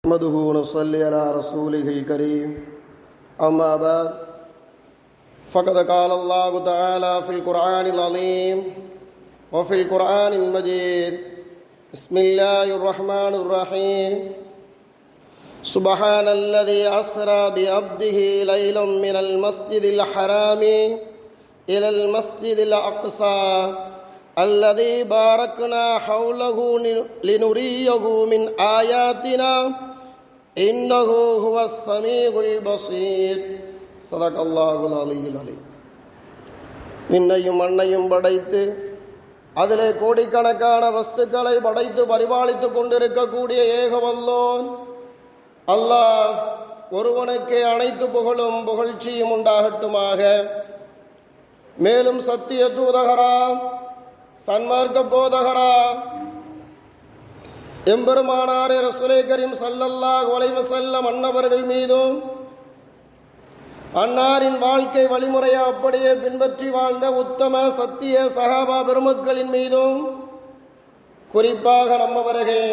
نحمده ونصلي على رسوله الكريم أما بعد فقد قال الله تعالى في القرآن العظيم وفي القرآن المجيد بسم الله الرحمن الرحيم سبحان الذي أسرى بعبده ليلا من المسجد الحرام إلى المسجد الأقصى الذي باركنا حوله لنريه من آياتنا إنه هو السميع البصير صدق الله العلي العليم. விண்ணையும் மண்ணையும் படைத்து அதிலே கோடிக்கணக்கான வஸ்துக்களை படைத்து பரிபாலித்து கொண்டிருக்கக்கூடிய ஏகவல்லோன் அல்லாஹ் ஒருவனுக்கே அனைத்து புகழும் புகழ்ச்சியும் உண்டாகட்டுமாக. மேலும் சத்திய தூதகரா சன்மார்க்க போதகரா எம்பெருமானாரே ரசூலே கரீம் ஸல்லல்லாஹு அலைஹி வஸல்லம் அன்னவர்கள் மீதும் அன்னாரின் வாழ்க்கை வழிமுறையை அப்படியே பின்பற்றி வாழ்ந்த உத்தம சத்திய சஹாபா பெருமக்களின் மீதும் குறிப்பாக நம்மவர்கள்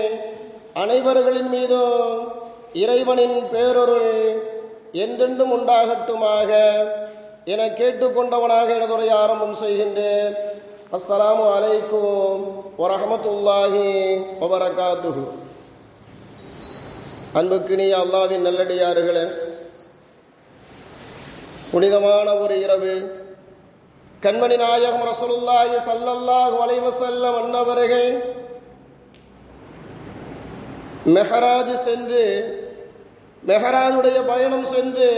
அனைவர்களின் மீதும் இறைவனின் பேரருள் என்றென்றும் உண்டாகட்டுமாக என கேட்டுக்கொண்டவனாக எனதுடைய ஆரம்பம் செய்கின்றேன். அஸ்ஸலாமு அலைக்கும் வரஹ்மத்துல்லாஹி வபரகாத்துஹு. அன்புக்கினிய அல்லாஹ்வின் நல்லடியார்களே, புனிதமான ஒரு இரவு கண்மணி நாயகம் ரசூலுல்லாஹி ஸல்லல்லாஹு அலைஹி வஸல்லம் அன்னவர்கள் மெஹராஜ் சென்று மெஹராஜுடைய பயணம் சென்று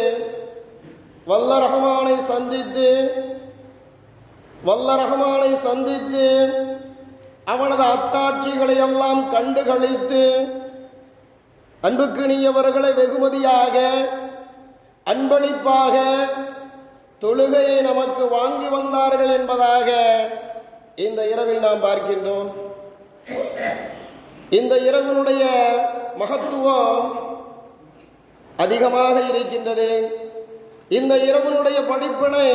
வல்ல ரஹ்மானை சந்தித்து அவனது அத்தாட்சிகளை எல்லாம் கண்டு களித்து அன்புக்கினியவர்களை வெகுமதியாக அன்பளிப்பாக தொழுகையை நமக்கு வாங்கி வந்தார்கள் என்பதாக இந்த இரவில் நாம் பார்க்கின்றோம். இந்த இரவினுடைய மகத்துவம் அதிகமாக இருக்கின்றது. இந்த இரவினுடைய படிப்பினை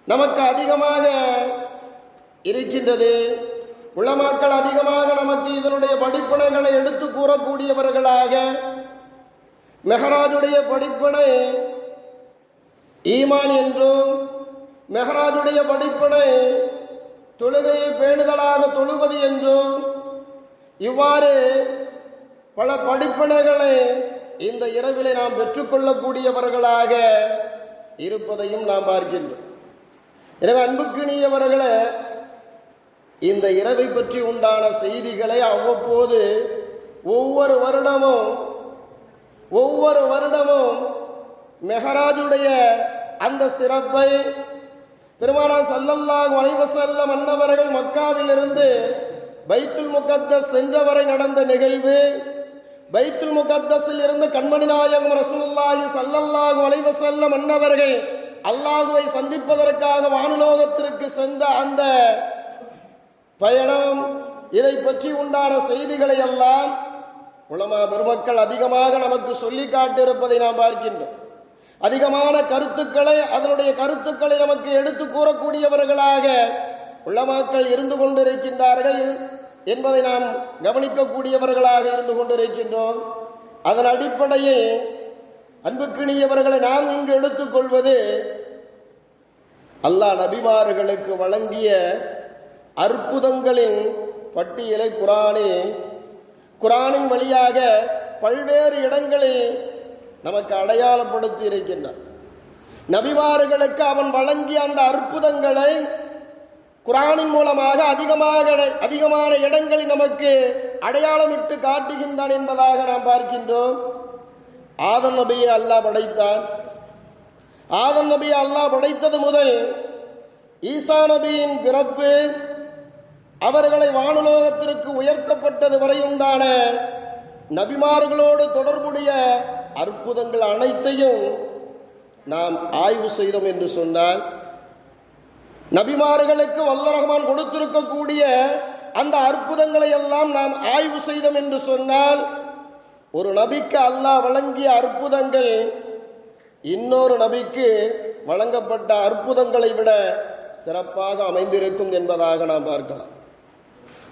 நமக்கு அதிகமாக இருக்கின்றது. உலமாக்கள் அதிகமாக நமக்கு இதனுடைய படிப்பினைகளை எடுத்து கூறக்கூடியவர்களாக மெஹராஜுடைய படிப்பினை ஈமான் என்றும் மெஹராஜுடைய படிப்பினை தொழுகையை பேணுதலாக தொழுவது என்றும் இவ்வாறு பல படிப்பினைகளை இந்த இரவிலே நாம் பெற்றுக்கொள்ளக்கூடியவர்களாக இருப்பதையும் நாம் பார்க்கின்றோம். எனவே அன்புக்கினியவர்களே, இந்த இரவை பற்றி உண்டான செய்திகளை அவ்வப்போது ஒவ்வொரு வருடமும் மெஹராஜுடைய அந்த சிறப்பை பெருமானார் ஸல்லல்லாஹு அலைஹி வஸல்லம் அன்னவர்கள் மக்காவிலிருந்து பைத்துல் முகத்தஸ் சென்றவரை நடந்த நிகழ்வு, பைத்துல் முகத்தஸில் இருந்து கண்மணி நாயகம் ரசூலுல்லாஹி ஸல்லல்லாஹு அலைஹி வஸல்லம் அன்னவர்கள் அல்லாஹுவை சந்திப்பதற்காக வானுலோகத்திற்கு சென்ற அந்த பயணம், இதை பற்றி உண்டான செய்திகளை எல்லாம் உலமா பெருமக்கள் அதிகமாக நமக்கு சொல்லி காட்டியிருப்பதை நாம் பார்க்கின்றோம். அதிகமான கருத்துக்களை அதனுடைய கருத்துக்களை நமக்கு எடுத்து கூறக்கூடியவர்களாக உலமாக்கள் இருந்து கொண்டிருக்கின்றார்கள் என்பதை நாம் கவனிக்கக்கூடியவர்களாக இருந்து கொண்டிருக்கின்றோம். அதன் அடிப்படையில் அன்புக்கினியவர்களை நாம் இங்கு எடுத்துக்கொள்வது அல்லாஹ் நபிமார்களுக்கு வழங்கிய அற்புதங்களின் பட்டியலை குரானின் வழியாக பல்வேறு இடங்களில் நமக்கு அடையாளப்படுத்தி இருக்கின்றார். நபிமார்களுக்கு அவன் வழங்கிய அந்த அற்புதங்களை குரானின் மூலமாக அதிகமான இடங்களில் நமக்கு அடையாளமிட்டு காட்டுகின்றான் என்பதாக நாம் பார்க்கின்றோம். ஆதம் நபியை அல்லாஹ் படைத்தான். ஆதம் நபியை அல்லாஹ் படைத்தது முதல் ஈசா நபியின் பிறப்பு, அவர்களை வானுலோகத்திற்கு உயர்த்தப்பட்டது வரை உண்டான நபிமார்களோடு தொடர்புடைய அற்புதங்கள் அனைத்தையும் நாம் ஆய்வு செய்தோம் என்று சொன்னால், நபிமார்களுக்கு வல்ல ரஹ்மான் கொடுத்திருக்கக்கூடிய அந்த அற்புதங்களை எல்லாம் நாம் ஆய்வு செய்தோம் என்று சொன்னால், ஒரு நபிக்கு அல்லாஹ் வழங்கிய அற்புதங்கள் இன்னொரு நபிக்கு வழங்கப்பட்ட அற்புதங்களை விட சிறப்பாக அமைந்திருக்கும் என்பதாக நாம் பார்க்கலாம்.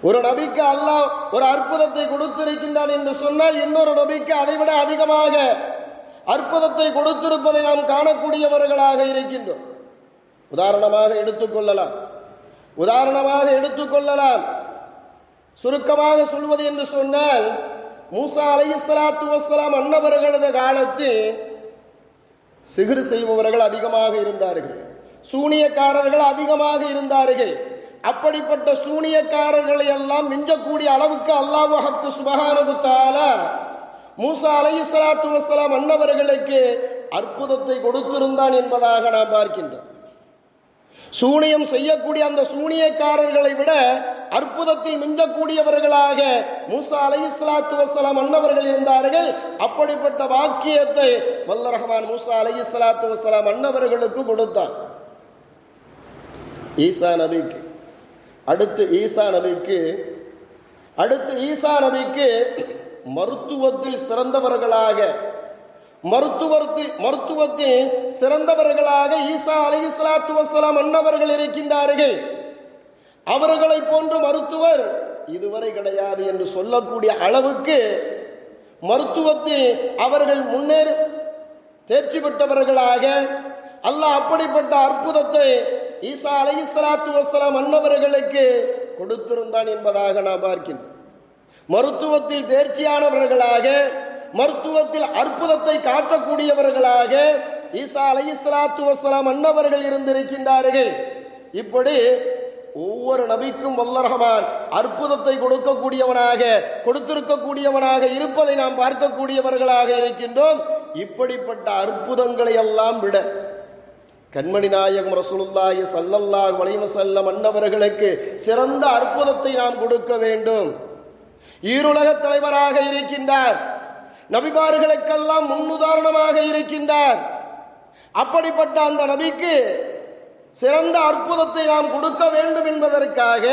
ஒரு நபிக்கு அல்லாஹ் ஒரு அற்புதத்தை கொடுத்திருக்கின்றான் என்று சொன்னால் இன்னொரு நபிக்கு அதைவிட அதிகமாக அற்புதத்தை கொடுத்திருப்பதை நாம் காணக்கூடியவர்களாக இருக்கின்றோம். உதாரணமாக எடுத்துக்கொள்ளலாம். சுருக்கமாக சொல்வது என்று சொன்னால், மூசா அலைஹிஸ்ஸலாத்து வஸ்ஸலாம் அன்னவர்களது காலத்தில் சிஹ்ர் செய்பவர்கள் அதிகமாக இருந்தார்கள், சூனியக்காரர்கள் அதிகமாக இருந்தார்கள். அப்படிப்பட்ட சூனியக்காரர்களை எல்லாம் மிஞ்சக்கூடிய அளவுக்கு அல்லாஹ் சுப்ஹானஹு வ தஆலா மூசா அலைஹிஸ்ஸலாத்து வஸ்ஸலாம் அன்னவர்களுக்கு அற்புதத்தை கொடுத்திருந்தான் என்பதாக நாம் பார்க்கின்றோம். சூனியம் செய்யக்கூடிய அந்த சூனியக்காரர்களை விட அற்புதத்தில் மிஞ்சக்கூடியவர்களாக மூசா அலைஹிஸ்ஸலாத்து வஸ்ஸலாம் அன்னவர்கள் இருந்தார்கள். அப்படிப்பட்ட வாக்கியத்தை வல்ல ரஹ்மான் மூசா அலைஹிஸ்ஸலாத்து வஸ்ஸலாம் அன்னவர்களுக்கு கொடுத்தான். ஈசா நபிக்கு அடுத்து ஈசா நபிக்கு மருத்துவத்தில் சிறந்தவர்களாக ஈசா அலைஹிஸ்ஸலாத்து வஸ்ஸலாம் அன்னவர்கள் இருக்கின்றார்கள். அவர்களை போன்ற மருத்துவர் இதுவரை கிடையாது என்று சொல்லக்கூடிய அளவுக்கு மருத்துவத்தில் அவர்கள் முன்னேறி தேர்ச்சி பெற்றவர்களாக அல்லாஹ் அப்படிப்பட்ட அற்புதத்தை ஈசா அலைஹிஸ்ஸலாத்து வஸ்ஸலாம் அன்னவர்களுக்கு கொடுத்திருந்தான் என்பதாக நாம் பார்க்கின்றோம். மருத்துவத்தில் தேர்ச்சியானவர்களாக, மருத்துவத்தில் அற்புதத்தை காட்டக்கூடியவர்களாக ஈசா அலைஹிஸ்ஸலாத்து வஸ்ஸலாம் அன்னவர்கள் இருந்திருக்கின்றார்கள். இப்படி ஒவ்வொரு நபிக்கும் வல்ல ரஹ்மான் அற்புதத்தை கொடுத்திருக்கக்கூடியவனாக இருப்பதை நாம் பார்க்கக்கூடியவர்களாக இருக்கின்றோம். இப்படிப்பட்ட அற்புதங்களை எல்லாம் விட கண்மணி நாயகம் ரசூலுல்லாஹி ஸல்லல்லாஹு அலைஹி வஸல்லம் அன்னவர்களுக்கு சிறந்த அற்புதத்தை நாம் கொடுக்க வேண்டும். ஈருலக தலைவராக இருக்கின்றார், நபிமார்களுக்கெல்லாம் முன்னுதாரணமாக இருக்கின்றார். அப்படிப்பட்ட அந்த நபிக்கு சிறந்த அற்புதத்தை நாம் கொடுக்க வேண்டும் என்பதற்காக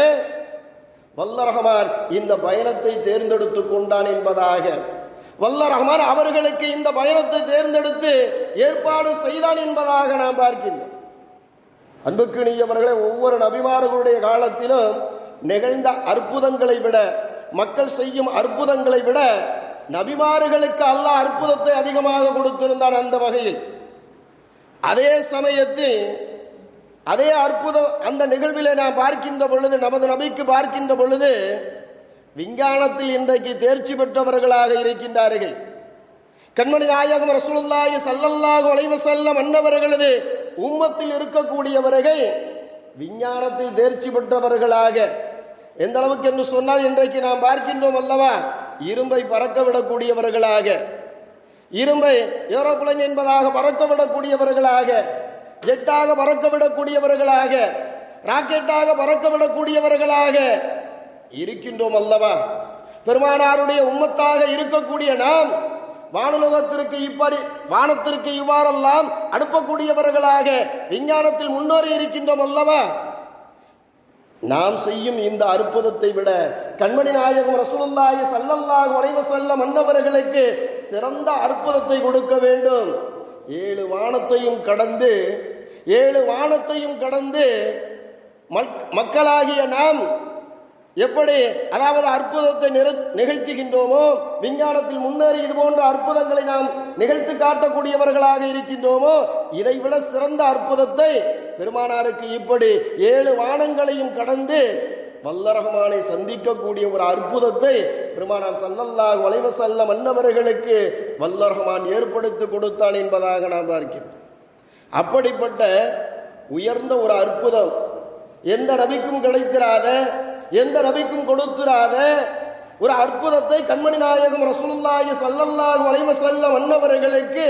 வல்ல ரஹ்மான் இந்த பயணத்தை தேர்ந்தெடுத்து கொண்டான் என்பதாக வல்ல ரஹ்மான் அவர்களுக்கு இந்த பயணத்தை தேர்ந்தெடுத்து ஏற்பாடு செய்தான் என்பதாக நாம் பார்க்கின்றோம். அன்புக்குரியவர்களே, ஒவ்வொரு நபிமார்களுடைய காலத்திலும் நிகழ்ந்த அற்புதங்களை விட, மக்கள் செய்யும் அற்புதங்களை விட நபிமார்களுக்கு அல்லாஹ் அற்புதத்தை அதிகமாக கொடுத்திருந்தான். அந்த வகையில் அதே சமயத்தில் அதே அற்புதம் அந்த நிகழ்விலே நாம் பார்க்கின்ற பொழுது, நமது நபிக்கு பார்க்கின்ற பொழுது விஞ்ஞானத்தில் இன்றைக்கு தேர்ச்சி பெற்றவர்களாக இருக்கின்றார்கள். கண்மணி நாயகம் ரசூலுல்லாஹி ஸல்லல்லாஹு அலைஹி வஸல்லம் அன்னவர்களது உம்மத்தில் இருக்கக்கூடியவர்கள் விஞ்ஞானத்தில் தேர்ச்சி பெற்றவர்களாக, எந்த அளவுக்கு என்று சொன்னால் இன்றைக்கு நாம் பார்க்கின்றோம் அல்லவா, இரும்பை பறக்க விடக்கூடியவர்களாக, இரும்பை ஏரோப்ளேன் என்பதாக பறக்க விடக்கூடியவர்களாக, ஜெட்டாக பறக்க விடக்கூடியவர்களாக, ராக்கெட்டாக பறக்க விடக்கூடியவர்களாக இருக்கின்றோம் அல்லவா. பெருமானாருடைய உம்மத்தாக இருக்கக்கூடிய நாம் வானத்திற்கு இவ்வாறெல்லாம் அனுப்பக்கூடியவர்களாக விஞ்ஞானத்தில் முன்னேறி இருக்கின்றோம் அல்லவா. நாம் செய்யும் இந்த அற்புதத்தை விட கண்மணி நாயகம் ரசூலுல்லாஹி ஸல்லல்லாஹு அலைஹி வஸல்லம் அன்னவர்களுக்கு சிறந்த அற்புதத்தை கொடுக்க வேண்டும். 7 வானத்தையும் கடந்து மக்களாகிய நாம் எப்படி அதாவது அற்புதத்தை நிகழ்த்துகின்றோமோ, விஞ்ஞானத்தில் முன்னேறி இது போன்ற அற்புதங்களை நாம் நிகழ்த்து காட்டக்கூடியவர்களாக இருக்கின்றோமோ, இதைவிட சிறந்த அற்புதத்தை பெருமானாருக்கு இப்படி 7 வானங்களையும் கடந்து வல்ல ரஹ்மானை சந்திக்கக்கூடிய ஒரு அற்புதத்தை பெருமானார் ஸல்லல்லாஹு அலைஹி வஸல்லம் அன்னவர்களுக்கு வல்ல ரஹ்மான் ஏற்படுத்தி கொடுத்தான் என்பதாக நாம் பார்க்கிறோம். அப்படிப்பட்ட உயர்ந்த ஒரு அற்புதம் எந்த நபிக்கும் கிடைத்திராத, எந்த நபிக்கும் கொடுத்திராத ஒரு அற்புதத்தை கண்மணி நாயகம் ரசூலுல்லாஹி ஸல்லல்லாஹு அலைஹி வஸல்லம் அன்னவர்களுக்கு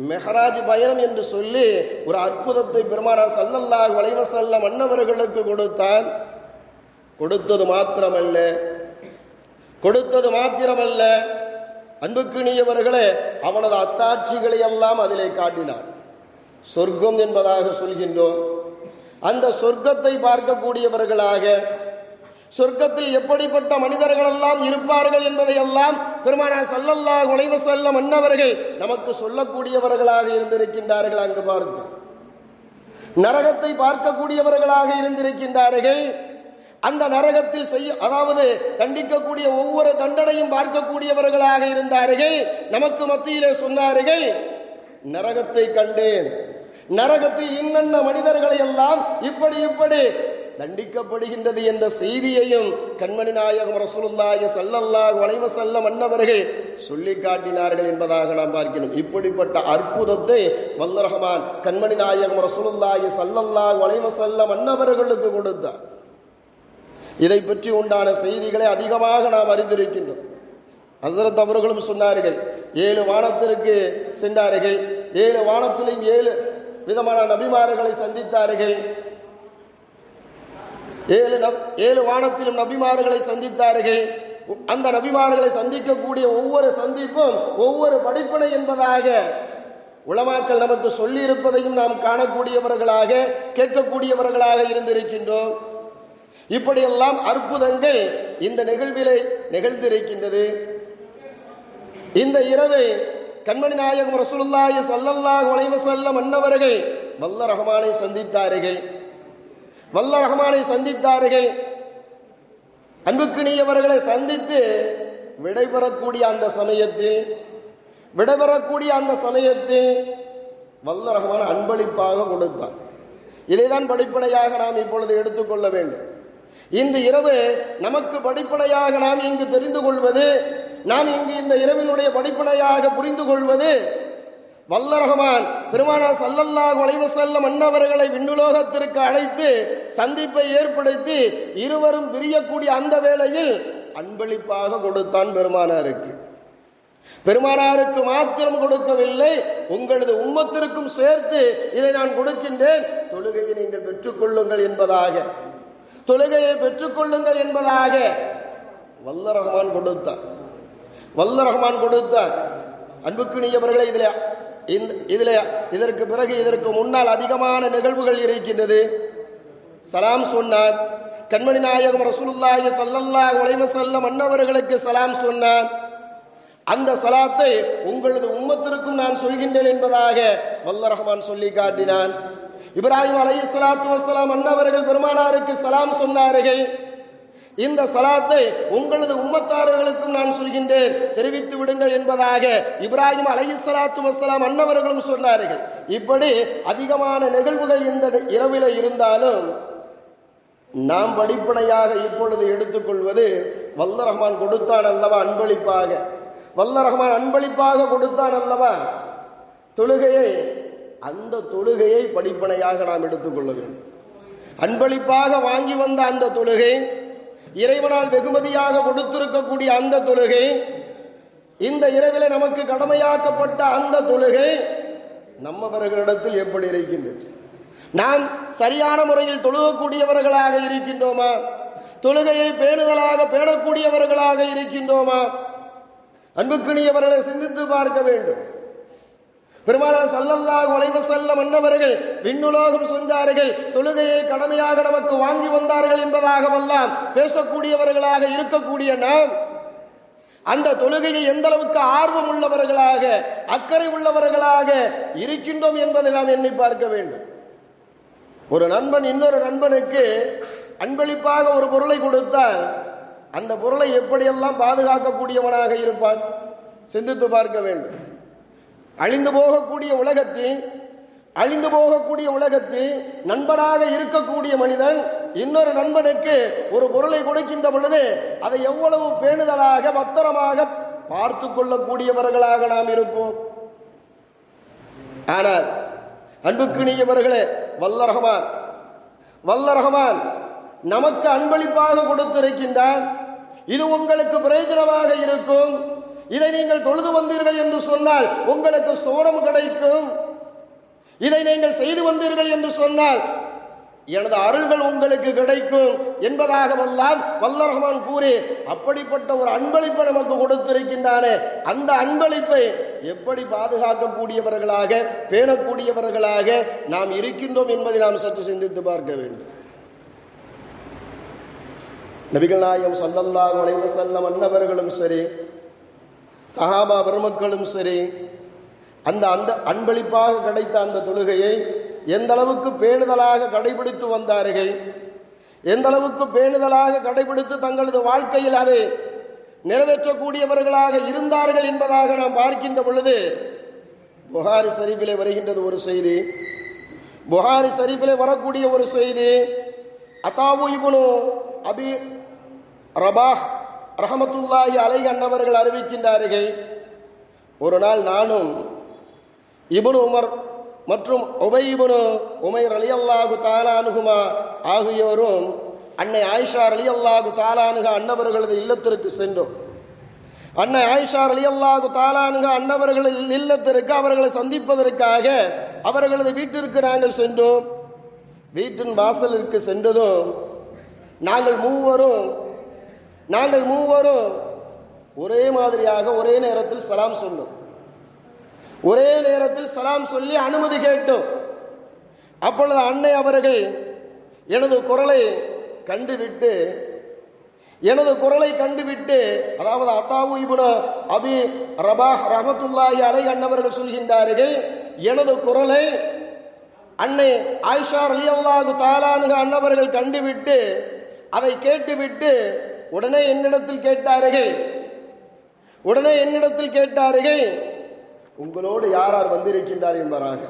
மெஹராஜ் பயணம் என்று சொல்லி ஒரு அற்புதத்தை பெருமானார் ஸல்லல்லாஹு அலைஹி வஸல்லம் அன்னவர்களுக்கு கொடுத்தான். கொடுத்தது மாத்திரமல்ல அன்புக்குரியவர்களே, அவனது அத்தாட்சிகளை எல்லாம் அதிலே காட்டினார். சொர்க்கம் என்பதாக சொல்கின்றோம். அந்த சொர்க்கத்தை பார்க்கக்கூடியவர்களாக, சொர்க்கத்தில் எப்படிப்பட்ட மனிதர்கள் எல்லாம் இருப்பார்கள் என்பதையெல்லாம் பெருமானார் ஸல்லல்லாஹு அலைஹி வஸல்லம் அன்னவர்கள் நமக்கு சொல்லக்கூடியவர்களாக இருந்திருக்கின்றார்கள். அங்கு பார்த்து நரகத்தை பார்க்கக்கூடியவர்களாக இருந்திருக்கின்றார்கள். அந்த நரகத்தில் அதாவது தண்டிக்கக்கூடிய ஒவ்வொரு தண்டனையும் பார்க்கக்கூடியவர்களாக இருந்தார்கள். நமக்கு மத்தியிலே சொன்னார்கள், நரகத்தை கண்டேன், நரகத்தில் இன்னென்ன மனிதர்களை எல்லாம் இப்படி இப்படி தண்டிக்கப்படுகின்றது என்ற செய்தியையும் கண்மணி நாயகம் ரசூலுல்லாஹி ஸல்லல்லாஹு அலைஹி வஸல்லம் அன்னவர்கள் சொல்லி காட்டினார்கள் என்பதாக நாம் பார்க்கிறோம். இப்படிப்பட்ட அற்புதத்தை வல்ல ரஹ்மான் கண்மணி நாயகம் ரசூலுல்லாஹி ஸல்லல்லாஹு அலைஹி வஸல்லம் அன்னவர்களுக்கு கொடுத்தார். இதை பற்றி உண்டான செய்திகளை அதிகமாக நாம் அறிந்திருக்கின்றோம். ஹஸரத் அவர்களும் சொன்னார்கள், 7 வானத்திற்கு சென்றார்கள், 7 வானத்திலும் 7 விதமான நபிமார்களை சந்தித்தார்கள். 7 வானத்திலும் நபிமார்களை சந்தித்தார்கள். அந்த நபிமார்களை சந்திக்கக்கூடிய ஒவ்வொரு சந்திப்பும் ஒவ்வொரு படிப்பினை என்பதாக உலமாக்கள் நமக்கு சொல்லி இருப்பதையும் நாம் காணக்கூடியவர்களாக கேட்கக்கூடியவர்களாக இருந்திருக்கின்றோம். இப்படியெல்லாம் அற்புதங்கள் இந்த நிகழ்விலே நிகழ்ந்திருக்கின்றது. இந்த இரவை கண்மணி நாயகம் ரசூலுல்லாஹி ஸல்லல்லாஹு அலைஹி வஸல்லம் அன்னவர்கள் வல்ல ரஹ்மானை சந்தித்தார்கள். வல்ல ரஹ்மானை சந்தித்தார்கள். அன்புக்கினியவர்களை சந்தித்து விடைபெறக்கூடிய அந்த சமயத்தில் வல்ல ரஹ்மான் அன்பளிப்பாக கொடுத்தார். இதைதான் படிப்படையாக நாம் இப்பொழுது எடுத்துக்கொள்ள வேண்டும். இந்த இரவு நமக்கு படிப்படையாக நாம் இங்கு தெரிந்து கொள்வது, நாம் இங்கு இந்த இரவினுடைய படிப்படையாக புரிந்து கொள்வது, வல்ல ரஹ்மான் பெருமானார் ஸல்லல்லாஹு அலைஹி வஸல்லம் அன்னவர்களை விண்ணுலோகத்திற்கு அழைத்து சந்திப்பை ஏற்படுத்தி இருவரும் பிரியக்கூடிய அந்த வேளையில் அன்பளிப்பாக கொடுத்தான் பெருமானாருக்கு. பெருமானாருக்கு மாத்திரம் கொடுக்கவில்லை, உங்களது உம்மத்திற்கும் சேர்த்து இதை நான் கொடுக்கின்றேன், தொழுகையை நீங்கள் பெற்றுக்கொள்ளுங்கள் என்பதாக, தொழுகையை பெற்றுக்கொள்ளுங்கள் என்பதாக வல்ல ரஹ்மான் கொடுத்தார். வல்ல ரஹ்மான் கொடுத்தார். அன்புக்குரியவர்களே, இதற்கு பிறகு இதற்கு முன்னால் அதிகமான நிகழ்வுகள் இருக்கின்றது. சலாம் சொன்னார். கண்மணி நாயகம் ரசூலுல்லாஹி ஸல்லல்லாஹு அலைஹி வஸல்லம் அன்னவர்களுக்கு சலாம் சொன்னார். அந்த சலாத்தை உங்களது உம்மத்திற்கும் நான் சொல்கின்றேன் என்பதாக வல்ல ரஹ்மான் சொல்லி காட்டினான். இப்ராஹிம் அலைஹிஸ்ஸலாத்து வஸ்ஸலாம் அன்னவர்கள் பெருமானாருக்கு சலாம் சொன்னார்கள். இந்த சலாத்தை உங்களது உம்மத்தாரர்களுக்கும் நான் சொல்கின்றேன், தெரிவித்து விடுங்கள் என்பதாக இப்ராஹிம் அலைஹிஸ்ஸலாத்து வஸ்ஸலாம் அன்னவர்களும் சொன்னார்கள். இப்படி அதிகமான நிகழ்வுகள் இந்த இரவில இருந்தாலும் நாம் படிப்படையாக இப்பொழுது எடுத்துக்கொள்வது, வல்ல ரஹ்மான் கொடுத்தான் அல்லவா அன்பளிப்பாக, வல்ல ரஹ்மான் அன்பளிப்பாக கொடுத்தான் அல்லவா தொழுகையை, அந்த தொழுகையை படிப்பனையாக நாம் எடுத்துக்கொள்ள வேண்டும். அன்பளிப்பாக வாங்கி வந்த அந்த தொழுகை, இறைவனால் வெகுமதியாக கொடுத்திருக்கக்கூடிய அந்த தொழுகை, இந்த இரவிலே நமக்கு கடமையாக்கப்பட்ட அந்த தொழுகை நம்மவர்களிடத்தில் எப்படி இருக்கின்றது? நாம் சரியான முறையில் தொழுகக்கூடியவர்களாக இருக்கின்றோமா? தொழுகையை பேணுதலாக பேணக்கூடியவர்களாக இருக்கின்றோமா? அன்புக்குரியவர்களை சிந்தித்து பார்க்க வேண்டும். பெருமானார் ஸல்லல்லாஹு அலைஹி வஸல்லம் அன்னவர்கள் விண்ணுலோகம் சென்றார்கள், தொழுகையை கடமையாக நமக்கு வாங்கி வந்தார்கள் என்பதாகவெல்லாம் பேசக்கூடியவர்களாக இருக்கக்கூடிய நாம் அந்த தொழுகையை எந்த அளவுக்கு ஆர்வம் உள்ளவர்களாக, அக்கறை உள்ளவர்களாக இருக்கின்றோம் என்பதை நாம் எண்ணி பார்க்க வேண்டும். ஒரு நண்பன் இன்னொரு நண்பனுக்கு அன்பளிப்பாக ஒரு பொருளை கொடுத்தால் அந்த பொருளை எப்படியெல்லாம் பாதுகாக்கக்கூடியவனாக இருப்பான்? சிந்தித்து பார்க்க வேண்டும். அழிந்து போகக்கூடிய உலகத்தில் நண்பனாக இருக்கக்கூடிய மனிதன் இன்னொரு நண்பனுக்கு ஒரு பொருளை கொடுக்கின்ற பொழுது அதை எவ்வளவு பேணுதலாக பத்திரமாக பார்த்து கொள்ளக்கூடியவர்களாக நாம் இருப்போம். ஆனால் அன்புக்குரியவர்களே, வல்ல ரஹ்மான் நமக்கு அன்பளிப்பாக கொடுத்திருக்கின்றான். இது உங்களுக்கு பிரயோஜனமாக இருக்கும். இதை நீங்கள் தொழுது வந்தீர்கள் என்று சொன்னால் உங்களுக்கு சோனம் கிடைக்கும். இதை நீங்கள் செய்து வந்தீர்கள் என்று சொன்னால் எனது அருள்கள் உங்களுக்கு கிடைக்கும் என்பதாகவெல்லாம் வல்ல ரஹ்மான் கூறி அப்படிப்பட்ட ஒரு அன்பளிப்பை நமக்கு கொடுத்திருக்கின்றானே, அந்த அன்பளிப்பை எப்படி பாதுகாக்கக்கூடியவர்களாக பேணக்கூடியவர்களாக நாம் இருக்கின்றோம் என்பதை நாம் சற்று சிந்தித்து பார்க்க வேண்டும். நபிகள் நாயகம் ஸல்லல்லாஹு அலைஹி வஸல்லம் அன்னவர்களும் சரி, சஹாபா பெருமக்களும் சரி, அந்த அன்பளிப்பாக கிடைத்த அந்த தொழுகையை எந்த அளவுக்கு பேணுதலாக கடைபிடித்து வந்தார்கள், எந்த அளவுக்கு பேணுதலாக கடைபிடித்து தங்களது வாழ்க்கையில் அதை நிறைவேற்றக்கூடியவர்களாக இருந்தார்கள் என்பதாக நாம் பார்க்கின்ற பொழுது புகாரி ஷரீஃபிலே வருகின்றது ஒரு செய்தி. புகாரி ஷரீஃபிலே வரக்கூடிய ஒரு செய்தி, அத்தாவு இப்னு அபி ரபாஹ் ரஹமத்துல்லாஹி அலைஹி அன்னவர்கள் அறிவிக்கின்றார்கள், ஒரு நாள் நானும் இப்னு உமர் மற்றும் உபை இப்னு உமைர் ரலியல்லாஹு தஆலா அன்ஹுமா ஆகியோரும் அன்னை ஆயிஷா ரலியல்லாஹு தஆலா அன்ஹா அன்னவர்களது இல்லத்திற்கு சென்றோம். அன்னை ஆயிஷா ரலியல்லாஹு தஆலா அன்ஹா அன்னவர்களது இல்லத்திற்கு அவர்களை சந்திப்பதற்காக அவர்களது வீட்டிற்கு நாங்கள் சென்றோம். வீட்டின் வாசலிற்கு சென்றதும் நாங்கள் மூவரும் ஒரே மாதிரியாக ஒரே நேரத்தில் சலாம் சொன்னோம். ஒரே நேரத்தில் சலாம் சொல்லி அனுமதி கேட்டோம். அப்பொழுது அன்னை அவர்கள் எனது குரலை கண்டுவிட்டு அதாவது அத்தாவு இப்னு அபி ரபாஹ் ரஹமத்துல்லாஹி அலைஹி அன்னவர்கள் சொல்கின்றார்கள், எனது குரலை அன்னை ஆயிஷா ரலியல்லாஹு தஆலா அன்ஹா அன்னவர்கள் கண்டுவிட்டு அதை கேட்டுவிட்டு உடனே என்னிடத்தில் கேட்டார்கள், உங்களோடு யார் வந்திருக்கின்றார் என்பதாக,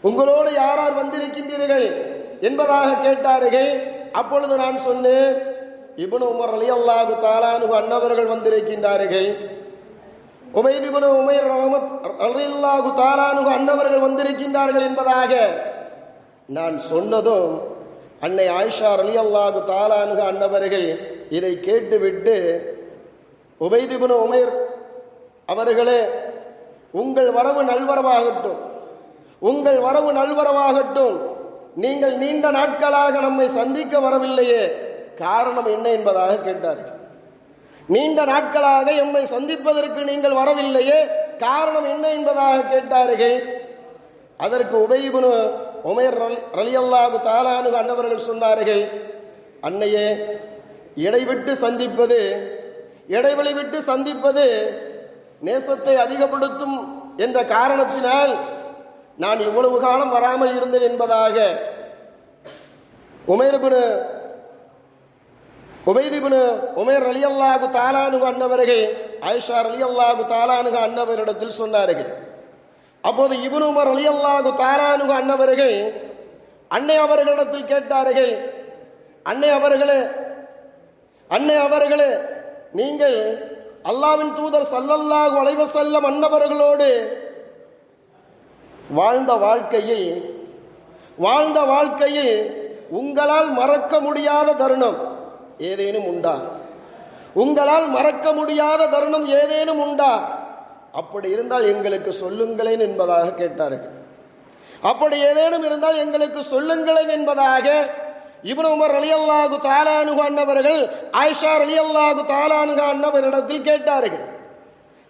உங்களோடு யார் வந்திருக்கின்றீர்கள் என்பதாக கேட்டார்கள். அப்பொழுது நான் சொன்னேன், இப்னு உமர் ரலியல்லாஹு தஆலா அன்ஹு அன்னவர்கள் வந்திருக்கின்றார்கள், உபைத் இப்னு உமைர் ரலியல்லாஹு தஆலா அன்ஹு அன்னவர்கள் வந்திருக்கின்றார்கள் என்பதாக நான் சொன்னதும் அன்னை ஆயிஷா ரலியல்லாஹு தஆலா அன்ஹா அன்னவர்கள் இதை கேட்டுவிட்டு, உபைத் இப்னு உமைர் அவர்களே, உங்கள் வரவு நல்வரவாகட்டும், நீங்கள் நீண்ட நாட்களாக நம்மை சந்திக்க வரவில்லையே, காரணம் என்ன என்பதாக கேட்டார்கள். நீண்ட நாட்களாக எம்மை சந்திப்பதற்கு நீங்கள் வரவில்லையே, காரணம் என்ன என்பதாக கேட்டார்கள். அதற்கு உபை இப்னு உமைர் ரலியல்லாஹு தஆலா அன்ஹு அன்னவர்கள் சொன்னார்கள், அன்னையே, இடைவெளி விட்டு சந்திப்பது நேசத்தை அதிகப்படுத்தும் என்ற காரணத்தினால் நான் இவ்வளவு காலம் வராமல் இருந்தேன் என்பதாக உபைத் இப்னு உமைர் ரலியல்லாஹு தஆலா அன்ஹு அன்னவர்கள் ஆயிஷா ரலியல்லாஹு தஆலா அன்ஹா அன்னவரிடத்தில் சொன்னார்கள். அப்போது இப்னு உமர் ரலியல்லாஹு தஆலா அன்ஹு அன்னவர்கள் அன்னை அவர்களிடத்தில் கேட்டார்கள், அன்னை அவர்களே, நீங்கள் அல்லாஹ்வின் தூதர் ஸல்லல்லாஹு அலைஹி வஸல்லம் அன்னவர்களோடு வாழ்ந்த வாழ்க்கையில் உங்களால் மறக்க முடியாத தருணம் ஏதேனும் உண்டா? அப்படி இருந்தால் எங்களுக்கு சொல்லுங்களேன் என்பதாக கேட்டார்கள். அப்படி ஏதேனும் இருந்தால் எங்களுக்கு சொல்லுங்களேன் என்பதாக இப்னு உமர் ரலியல்லாஹு தஆலா அன்ஹு அன்னவர்கள் ஆயிஷா ரலியல்லாஹு தஆலா அன்ஹா அன்னவரிடத்தில் கேட்டார்கள்.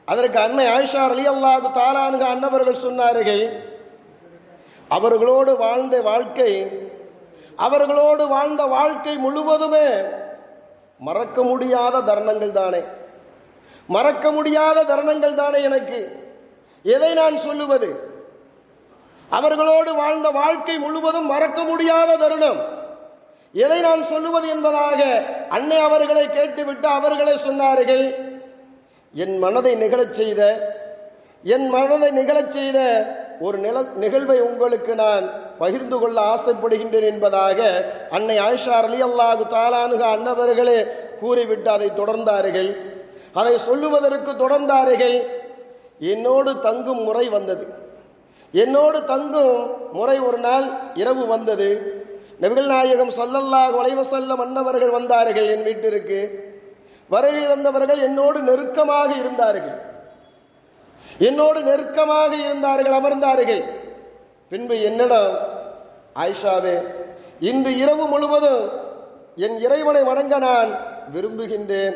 அதற்கு அன்னை ஆயிஷா ரலியல்லாஹு தஆலா அன்ஹா அன்னவர்கள் சொன்னார்கள், அவர்களோடு வாழ்ந்த வாழ்க்கை முழுவதுமே மறக்க முடியாத தருணங்கள் தானே எனக்கு. எதை நான் சொல்லுவது? அவர்களோடு வாழ்ந்த வாழ்க்கை முழுவதும் மறக்க முடியாத தருணம், எதை நான் சொல்லுவது என்பதாக அன்னை அவர்களை கேட்டுவிட்டு அவர்களே சொன்னார்கள், என் மனதை நிகழச் செய்த ஒரு நிகழ்வை உங்களுக்கு நான் பகிர்ந்து கொள்ள ஆசைப்படுகின்றேன் என்பதாக அன்னை ஆயிஷா ரலியல்லாஹு தஆலா அன்ஹா அன்னவர்களே கூறிவிட்டு அதை தொடர்ந்தார்கள். என்னோடு தங்கும் முறை ஒரு நாள் இரவு வந்தது. நபிகள் நாயகம் ஸல்லல்லாஹு அலைஹி வஸல்லம் அன்னவர்கள் வந்தார்கள் என் வீட்டிற்கு. வருகை தந்தவர்கள் என்னோடு நெருக்கமாக இருந்தார்கள், அமர்ந்தார்கள். பின்பு என்னிடம், ஆயிஷாவே, இன்று இரவு முழுவதும் என் இறைவனை வணங்க நான் விரும்புகின்றேன்,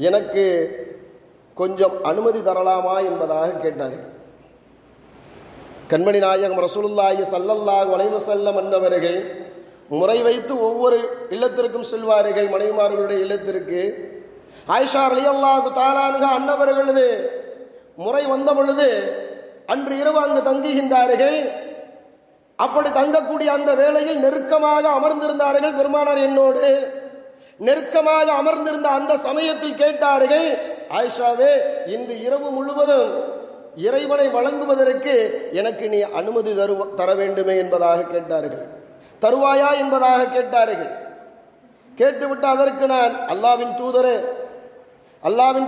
எனக்கு கொஞ்சம் அனுமதி தரலாமா என்பதாக கேட்டார்கள். கண்மணி நாயகம் ரசூலுல்லாஹி ஸல்லல்லாஹு அலைஹி வஸல்லம் அன்னவர்கள் முறை வைத்து ஒவ்வொரு இல்லத்திற்கும் செல்வார்கள், மனைவிமார்களுடைய இல்லத்திற்கு. ஆயிஷா ரலியல்லாஹு தஆலா அன்ஹா அன்னவர்களது முறை வந்த பொழுது அன்று இரவு அங்கு தங்குகின்றார்கள். அப்படி தங்கக்கூடிய அந்த வேளையில் நெருக்கமாக அமர்ந்திருந்தார்கள் பெருமானார் என்னோடு. நெருக்கமாக அமர்ந்திருந்த அந்த சமயத்தில் கேட்டார்கள், ஆயிஷாவே, இன்று இரவு முழுவதும் இறைவனை வழங்குவதற்கு எனக்கு நீ அனுமதி தர வேண்டுமே என்பதாக கேட்டார்கள். தருவாயா என்பதாக கேட்டார்கள். கேட்டுவிட்டு அதற்கு நான் அல்லாவின்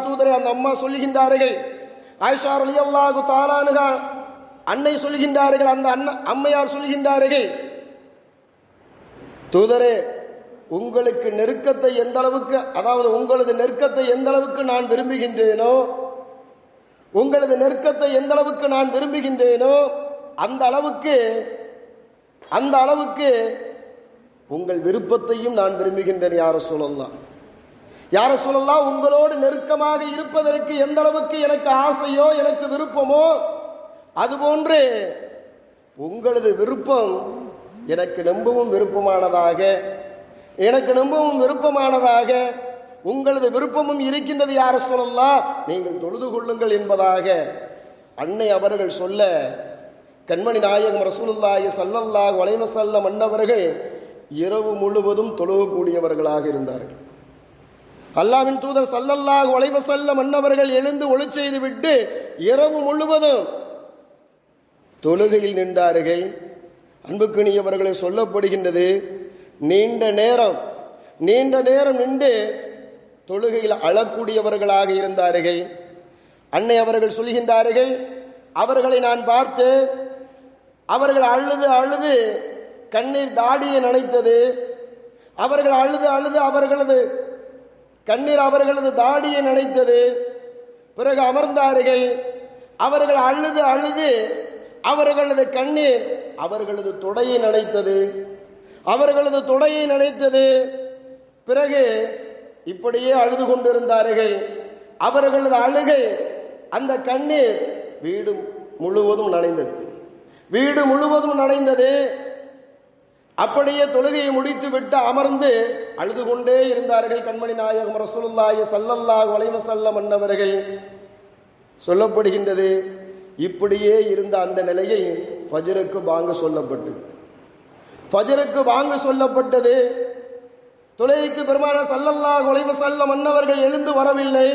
தூதரே அந்த அம்மா சொல்லுகின்றார்கள், ஆயிஷா ரலியல்லாஹு தஆலா அன்ஹா அன்னை சொல்கின்றார்கள், அந்த அம்மையார் சொல்கின்றார்கள், தூதரே, உங்களுக்கு நெருக்கத்தை எந்த அளவுக்கு, அதாவது உங்களது நெருக்கத்தை எந்த அளவுக்கு நான் விரும்புகின்றேனோ, உங்களது நெருக்கத்தை எந்த அளவுக்கு நான் விரும்புகின்றேனோ அந்த அளவுக்கு உங்கள் விருப்பத்தையும் நான் விரும்புகின்றேன் யா ரசூலல்லாஹ். யா ரசூலல்லாஹ், உங்களோடு நெருக்கமாக இருப்பதற்கு எந்த அளவுக்கு எனக்கு ஆசையோ எனக்கு விருப்பமோ அதுபோன்று உங்களது விருப்பம் எனக்கு ரொம்பவும் விருப்பமானதாக உங்களது விருப்பமும் இருக்கின்றது யா ரசூலல்லாஹ், நீங்கள் தொழுது கொள்ளுங்கள் என்பதாக அன்னை அவர்கள் சொல்ல, கண்மணி நாயகம் ரசூலுல்லாஹி ஸல்லல்லாஹு அலைஹி வஸல்லம் அன்னவர்கள் இரவு முழுவதும் தொழுகக்கூடியவர்களாக இருந்தார்கள். அல்லாஹ்வின் தூதர் ஸல்லல்லாஹு அலைஹி வஸல்லம் அன்னவர்கள் எழுந்து ஒளி செய்து விட்டு இரவு முழுவதும் தொழுகையில் நின்றார்கள். அன்புக்குரியவர்களை சொல்லப்படுகின்றது, நீண்ட நேரம் நின்று தொழுகையில் அழக்கூடியவர்களாக இருந்தார்கள். அன்னை அவர்கள் சொல்கின்றார்கள், அவர்களை நான் பார்த்து அவர்கள் அழுது கண்ணீர் தாடியை நனைத்தது. அவர்கள் அழுது அவர்களது கண்ணீர் அவர்களது தாடியை நனைத்தது. பிறகு அமர்ந்தார்கள். அவர்கள் அழுது அவர்களது கண்ணீர் அவர்களது தொடையை நனைத்தது. பிறகு இப்படியே அழுது கொண்டிருந்தார்கள். அவர்களது அழுகை, அந்த கண்ணீர் வீடு முழுவதும் நனைந்தது. அப்படியே தொழுகையை முடித்து விட்டு அமர்ந்து அழுது கொண்டே இருந்தார்கள் கண்மணி நாயகம் ரசூலுல்லாஹி ஸல்லல்லாஹு அலைஹி வஸல்லம் அன்னவர்கள். சொல்லப்படுகின்றது, இப்படியே இருந்த அந்த நிலையில் ஃபஜ்ருக்கு பாங்கு சொல்லப்பட்டது. தொழுகைக்கு பெருமானார் ஸல்லல்லாஹு அலைஹி வஸல்லம் அன்னவர்கள் எழுந்து வரவில்லை.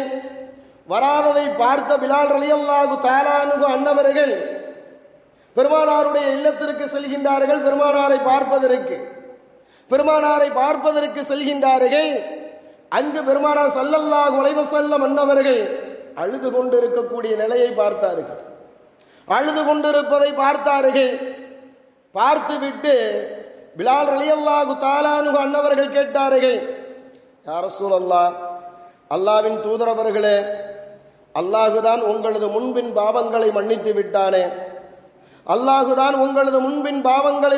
வராததை பார்த்த பிலால் ரலியல்லாஹு தஆலா அன்ஹு அன்னவர்கள் பெருமானாருடைய இல்லத்திற்கு செல்கின்றார்கள். பெருமானாரை பார்ப்பதற்கு செல்கின்றார்கள். அங்கு பெருமானார் ஸல்லல்லாஹு அலைஹி வஸல்லம் அன்னவர்கள் அழுது கொண்டிருக்கக்கூடிய நிலையை பார்த்தார்கள். அழுது கொண்டிருப்பதை பார்த்தார்கள். பார்த்துவிட்டு பிலால் ரலியல்லாஹு தஆலா அன்ஹு அன்னவர்கள் கேட்டார்கள், யா ரசூலல்லாஹ், அல்லாஹ்வின் தூதர் அவர்களே, அல்லாஹுதான் உங்களது முன்பின் பாவங்களை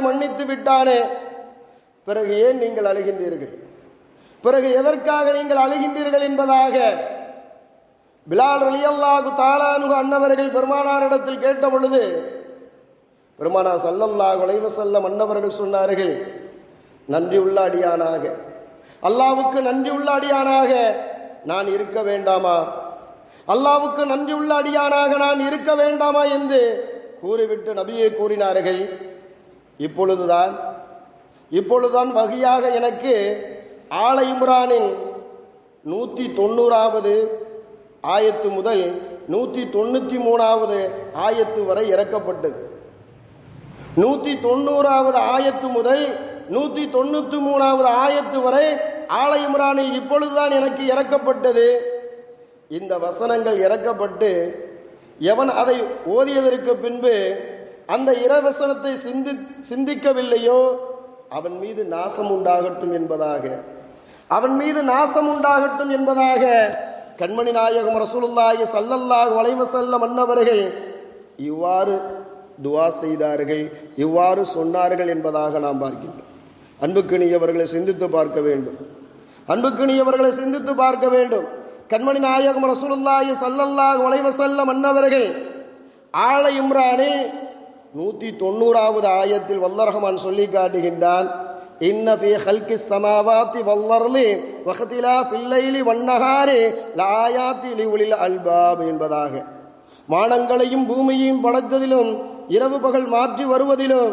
மன்னித்து விட்டானே, பிறகு ஏன் நீங்கள் அழுகின்றீர்கள்? பிறகு எதற்காக நீங்கள் அழுகின்றீர்கள் என்பதாக பிலால் ரலியல்லாஹு தஆலா அன்ஹு அன்னவர்கள் பெருமானாரிடத்தில் கேட்ட பொழுது பெருமானார் ஸல்லல்லாஹு அலைஹி வஸல்லம் அன்னவர்கள் சொன்னார்கள், நன்றியுள்ள அடியானாக, அல்லாஹ்வுக்கு நன்றியுள்ள அடியானாக நான் இருக்க வேண்டாமா? அல்லாஹ்வுக்கு நன்றியுள்ள அடியானாக நான் இருக்க வேண்டாமா என்று கூறிவிட்டு நபியே கூறினார்கள், இப்பொழுதுதான் வகையாக எனக்கு ஆல இம்ரானின் 190வது ஆயத்து முதல் 193வது ஆயத்து வரை இறக்கப்பட்டது. 190வது ஆயத்து முதல் 193வது ஆயத்து வரை ஆல இம்ரானில் இப்பொழுதுதான் எனக்கு இறக்கப்பட்டது. இந்த வசனங்கள் இறக்கப்பட்டு எவன் அதை ஓதியதற்கு பின்பு அந்த இறைவசனத்தை சிந்திக்கவில்லையோ அவன் மீது நாசம் உண்டாகட்டும் என்பதாக கண்மணி நாயகம் ரசூலுல்லாஹி ஸல்லல்லாஹு அலைஹி வஸல்லம் அன்னவர்கள் இவ்வாறு துஆ செய்தார்கள், இவ்வாறு சொன்னார்கள் என்பதாக நாம் பார்க்கின்றோம். அன்புக்கினியவர்களை சிந்தித்து பார்க்க வேண்டும். கண்மணி நாயகம் ரசூலுல்லாஹி ஸல்லல்லாஹு அலைஹி வஸல்லம் அன்னவர்கள் ஆல இம்ரானில் 190வது ஆயத்தில் வல்லர் ரஹ்மான் சொல்லி காட்டுகின்றான், இன்ன ஃபீ ஹல்கிஸ் ஸமாவாதி வல் அர்லி வக்திலாஃபில் லைலி வன் நஹாரி லஆயாத்தி லிஉலில் அல்பாப் என்பதாக. வானங்களையும் பூமியையும் படைத்ததிலும் இரவு பகல் மாற்றி வருவதிலும்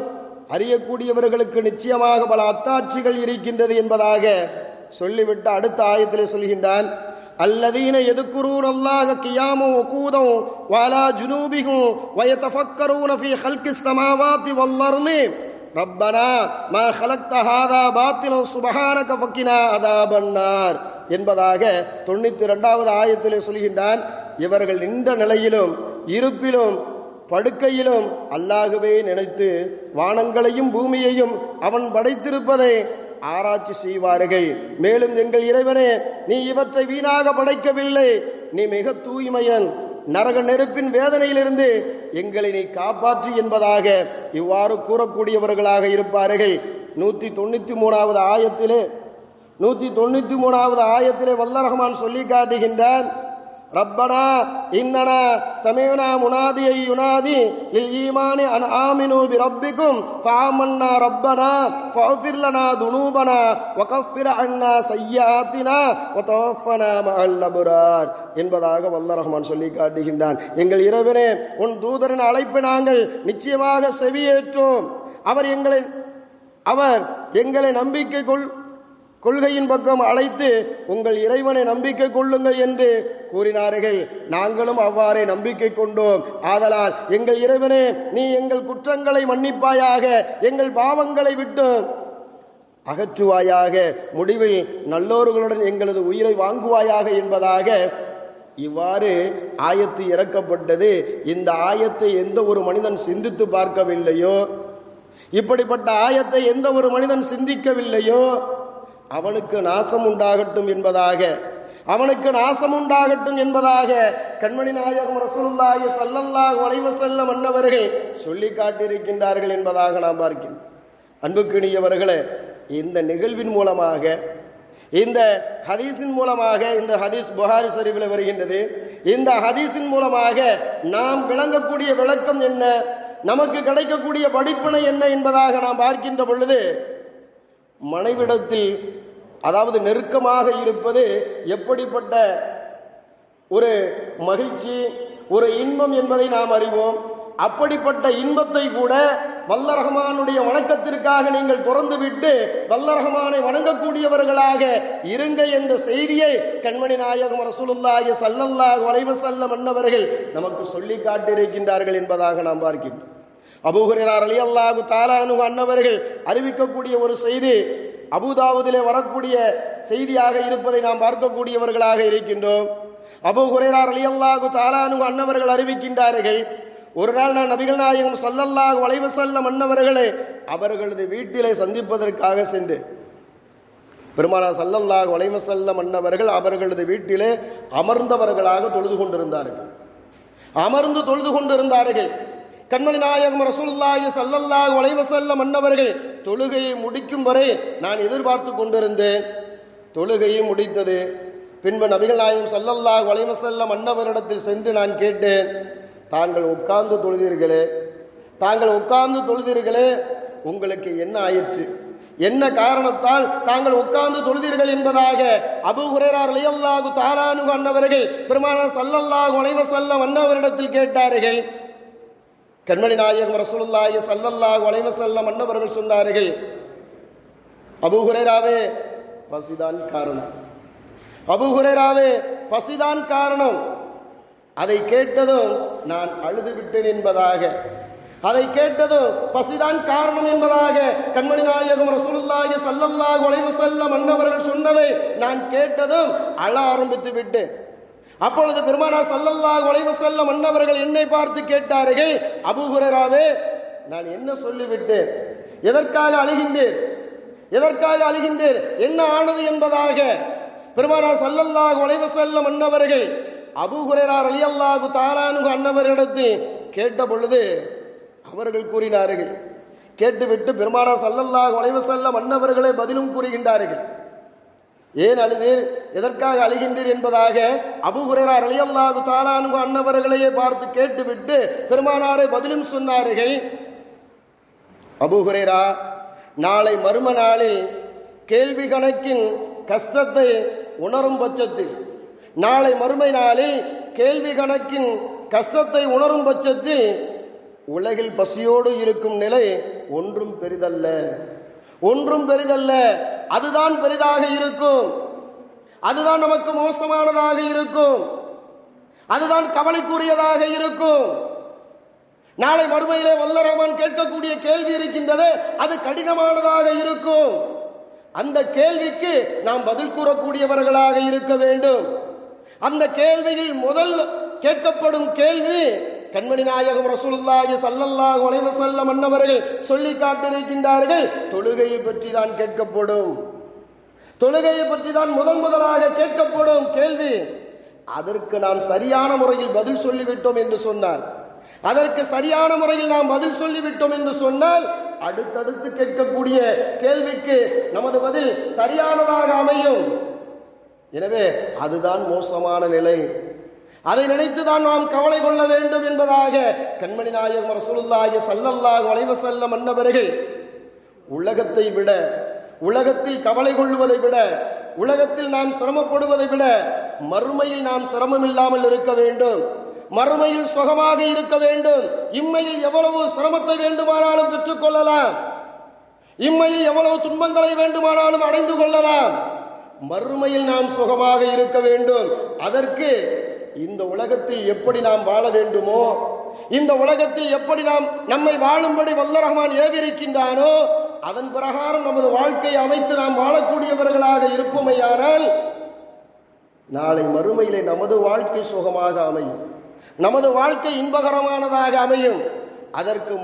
அறியக்கூடியவர்களுக்கு நிச்சயமாக பல அத்தாட்சிகள் இருக்கின்றது என்பதாக சொல்லிவிட்டு அடுத்த ஆயத்திலே சொல்கின்றான், அல்லதீன யதுக்குரூன அல்லாஹ கியாமன் வகூதன் வஅலா ஜுனூபிஹிம் வயதஃபக்கரூன ஃபீ ஹல்கிஸ் ஸமாவாத்தி வல் அர்தி ரப்பனா மா ஹலக்த ஹாதா பாத்திலன் சுப்ஹானக ஃபக்கினா அதாபன்னார் என்பதாக 92வது ஆயத்திலே சொல்கின்றான். இவர்கள் நின்ற நிலையிலும் இருப்பிலும் படுக்கையிலும் அல்லாஹ்வே நினைத்து வானங்களையும் பூமியையும் அவன் படைத்திருப்பதை ஆராய்ச்சி செய்வார்கள். மேலும் எங்கள் இறைவனே, நீ இவற்றை வீணாக படைக்கவில்லை, நீ மிக தூய்மையன், நரக நெருப்பின் வேதனையிலிருந்து எங்களை நீ காப்பாற்று என்பதாக இவ்வாறு கூறக்கூடியவர்களாக இருப்பார்கள். 193வது ஆயத்திலே வல்ல ரஹ்மான் சொல்லி காட்டுகின்றான், ரப்பனா இன்னனா சமீனா முனாதியை யுனாதி லில் ஈமானி அன் ஆமினு பி ரப்பிக்கும் ஃபஆமன்னா ரப்பனா ஃபஃபிர் லனா துனூபனா வகஃபிர் அன்னா சய்யாத்தினா வதவஃபனா மஅல் அப்ரார் என்பதாக வல்ல ரஹ்மான் சொல்லி காட்டுகின்றான். எங்கள் இறைவனே, உன் தூதரின் அழைப்பை நாங்கள் நிச்சயமாக செவியேற்றோம். அவர் எங்களை நம்பிக்கை கொள்கையின் பக்கம் அழைத்து உங்கள் இறைவனை நம்பிக்கை கொள்ளுங்கள் என்று கூறினார்கள். நாங்களும் அவ்வாறே நம்பிக்கை கொண்டோம். ஆதலால் எங்கள் இறைவனே, நீ எங்கள் குற்றங்களை மன்னிப்பாயாக, எங்கள் பாவங்களை விட்டு அகற்றுவாயாக, முடிவில் நல்லோர்களுடன் எங்களது உயிரை வாங்குவாயாக என்பதாக இவ்வாறு ஆயத்து இறக்கப்பட்டது. இந்த ஆயத்தை எந்த ஒரு மனிதன் சிந்தித்து பார்க்கவில்லையோ, இப்படிப்பட்ட ஆயத்தை எந்த ஒரு மனிதன் சிந்திக்கவில்லையோ, அவனுக்கு நாசம் உண்டாகட்டும் என்பதாக கண்மணி நாயகம் ரசூலுல்லாஹி ஸல்லல்லாஹு அலைஹி வஸல்லம் அன்னவர்கள் சொல்லி காட்டியிருக்கின்றார்கள் என்பதாக நாம் பார்க்கிறோம். அன்புக்கினியவர்களே, இந்த நிகழ்வின் மூலமாக, இந்த ஹதீஸின் மூலமாக, இந்த ஹதீஸ் புகாரி ஷரீஃபில் வருகின்றது, இந்த ஹதீஸின் மூலமாக நாம் விளங்கக்கூடிய விளக்கம் என்ன, நமக்கு கிடைக்கக்கூடிய படிப்பினை என்ன என்பதாக நாம் பார்க்கின்ற பொழுது, மனைவிடத்தில் அதாவது நெருக்கமாக இருப்பது எப்படிப்பட்ட ஒரு மகிழ்ச்சி, ஒரு இன்பம் என்பதை நாம் அறிவோம். அப்படிப்பட்ட இன்பத்தை கூட வல்ல ரஹ்மானுடைய வணக்கத்திற்காக நீங்கள் துறந்துவிட்டு வல்ல ரஹ்மானை வணங்கக்கூடியவர்களாக இருங்க என்ற செய்தியை கண்மணி நாயகம் ரசூலுல்லாஹி ஸல்லல்லாஹு அலைஹி வஸல்லம் அன்னவர்கள் நமக்கு சொல்லி காட்டியிருக்கின்றார்கள் என்பதாக நாம் பார்க்கிறோம். அபூ ஹுரைரா ரலியல்லாஹு தஆலா அன்ஹு அன்னவர்கள் அறிவிக்கக்கூடிய ஒரு செய்தி அபூதாவுதிலே வரக்கூடிய செய்தியாக இருப்பதை நாம் பார்க்கக்கூடியவர்களாக இருக்கின்றோம். அபூ ஹுரைரா ரலியல்லாஹு தஆலா அன்ஹு அன்னவர்கள் அறிவிக்கின்றார்கள், ஒரு நாள் நான் நபிகள் நாயகம் ஸல்லல்லாஹு அலைஹி வஸல்லம் அன்னவர்களை அவர்களது வீட்டிலே சந்திப்பதற்காக சென்று, பெருமானார் ஸல்லல்லாஹு அலைஹி வஸல்லம் அன்னவர்கள் அவர்களது வீட்டிலே அமர்ந்தவர்களாக தொழுது கொண்டிருந்தார்கள். கண்மணி நாயகம் ரசூலுல்லாஹி ஸல்லல்லாஹு அலைஹி வஸல்லம் அன்னவர்கள் தொழுகையை முடிக்கும் வரை நான் எதிர்பார்த்து கொண்டிருந்தேன். தொழுகையை முடித்தது. பின்பு நபிகள் நாயகம் ஸல்லல்லாஹு அலைஹி வஸல்லம் அன்னவரிடத்தில் சென்று நான் கேட்டேன், தாங்கள் உட்கார்ந்து தொழுதீர்களே, உங்களுக்கு என்ன ஆயிற்று, என்ன காரணத்தால் தாங்கள் உட்கார்ந்து தொழுதீர்கள் என்பதாக அபூ ஹுரைரா ரலியல்லாஹு தஆலா அன்ஹு அன்னவர்கள் பெருமானார் ஸல்லல்லாஹு அலைஹி வஸல்லம் அன்னவரிடத்தில் கேட்டார்கள். கண்மணி நாயகம் ரசூலுல்லாஹி ஸல்லல்லாஹு அலைஹி வஸல்லம் அன்னவர்கள் சொன்னார்கள், அபூ ஹுரைராவே, பசிதான் காரணம். அதை கேட்டதும் நான் அழுது விட்டேன் என்பதாக, அதை கேட்டதும் பசிதான் காரணம் என்பதாக கண்மணி நாயகம் ரசூலுல்லாஹி ஸல்லல்லாஹு அலைஹி வஸல்லம் அன்னவர்கள் சொன்னதை நான் கேட்டதும் அழ ஆரம்பித்து விட்டேன். அப்பொழுது பெருமானார் ஸல்லல்லாஹு அலைஹி வஸல்லம் அன்னவர்கள் என்னை பார்த்து கேட்டார்கள், அபூ ஹுரைராவே, நான் என்ன சொல்லிவிட்டேன், எதற்காக அழுகின்றேன், என்ன ஆனது என்பதாக பெருமானார் ஸல்லல்லாஹு அலைஹி வஸல்லம் அன்னவர்கள் அபூ ஹுரைரா ரலியல்லாஹு தஆலா அன்ஹு அன்னவரிடத்தில் கேட்ட பொழுது அவர்கள் கூறினார்கள், கேட்டுவிட்டு பெருமானார் ஸல்லல்லாஹு அலைஹி வஸல்லம் அன்னவர்களே பதிலும் கூறுகின்றார்கள். ஏன் அழுதீர், எதற்காக அழுகின்றீர் என்பதாக அபூ ஹுரைரா ரலியல்லாஹு தஆலா அன்ஹு அன்னவர்களையே பார்த்து கேட்டுவிட்டு பெருமானாரை பதிலும் சொன்னார்கள், அபூ ஹுரைரா, நாளை மறும நாளில் கேள்வி கணக்கின் கஷ்டத்தை உணரும் பட்சத்தில், நாளை மறுமை நாளில் கேள்வி கணக்கின் கஷ்டத்தை உணரும் பட்சத்தில் உலகில் பசியோடு இருக்கும் நிலை ஒன்றும் பெரிதல்ல, ஒன்றும் பெரிதல்ல. அதுதான் பெரிதாக இருக்கும், அதுதான் நமக்கு மோசமானதாக இருக்கும், அதுதான் கவலைக்குரியதாக இருக்கும். நாளை மறுமையிலே வல்ல ரஹ்மான் கேட்கக்கூடிய கேள்வி இருக்கின்றது, அது கடினமானதாக இருக்கும். அந்த கேள்விக்கு நாம் பதில் கூறக்கூடியவர்களாக இருக்க வேண்டும். அந்த கேள்வியில் முதல் கேட்கப்படும் கேள்வி கண்மணி நாயகம் ரசூலுல்லாஹி ஸல்லல்லாஹு அலைஹி வஸல்லம் அன்னவர்கள் சொல்லி காட்டியிருக்கின்றார்கள், தொழுகையை பற்றி தான் கேட்கப்படும். தொழுகையை பற்றி தான் முதலாக கேட்கப்படும் கேள்வி. அதற்கு நாம் சரியான முறையில் பதில் சொல்லிவிட்டோம் என்று சொன்னார், அதற்கு சரியான முறையில் நாம் பதில் சொல்லிவிட்டோம் என்று சொன்னால் அடுத்தடுத்து கேட்கக்கூடிய கேள்விக்கு நமது பதில் சரியானதாக அமையும். எனவே அதுதான் மோசமான நிலை. அதை நினைத்துதான் நாம் கவலை கொள்ள வேண்டும் என்பதாக கண்மணி நாயகம் ரசூலுல்லாஹி ஸல்லல்லாஹு அலைஹி வஸல்லம் அன்னவர்கள் உலகத்தை விட, உலகத்தில் கவலை கொள்வதை விட, உலகத்தில் நாம் சிரமப்படுவதை விட மறுமையில் நாம் சிரமம் இல்லாமல் இருக்க வேண்டும், மறுமையில் சுகமாக இருக்க வேண்டும். இம்மையில் எவ்வளவு சிரமத்தை வேண்டுமானாலும் பெற்றுக் கொள்ளலாம், இம்மையில் எவ்வளவு துன்பங்களை வேண்டுமானாலும் அடைந்து கொள்ளலாம். மறுமையில் நாம் சுகமாக இருக்க வேண்டும். அதற்கு இந்த உலகத்தில் எப்படி நாம் வாழ வேண்டுமோ, இந்த உலகத்தில் எப்படி நாம் நம்மை வாழும்படி வல்ல ரஹ்மான் ஏவிருக்கின்றானோ அதன் பிரகாரம் நமது வாழ்க்கையை அமைத்து நாம் வாழக்கூடியவர்களாக இருப்போமையானால் நாளை மறுமையிலே நமது வாழ்க்கை சுகமாக அமையும், நமது வாழ்க்கை இன்பகரமானதாக அமையும். அதற்கு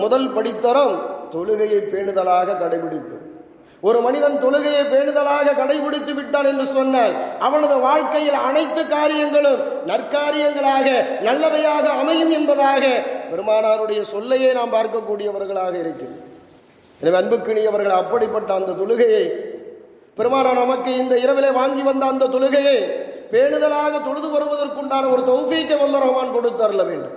முதல் படித்தரம் தொழுகையை பேணுதலாக கடைபிடிப்பது. ஒரு மனிதன் தொழுகையை பேணுதலாக கடைபிடித்து விட்டான் என்று சொன்னால் அவனது வாழ்க்கையில் அனைத்து காரியங்களும் நற்காரியங்களாக நல்லவையாக அமையும் என்பதாக பெருமானாருடைய சொல்லையே நாம் பார்க்கக்கூடியவர்களாக இருக்கிறோம். எனவே அன்புக்கினியவர்கள், அப்படிப்பட்ட அந்த தொழுகையை பெருமானார் நமக்கு இந்த இரவிலே வாங்கி வந்த அந்த தொழுகையை பேணுதலாக தொழுது வருவதற்குண்டான ஒரு தௌஃபீக்கை வல்ல ரஹ்மான் கொடுத்தருள வேண்டும்.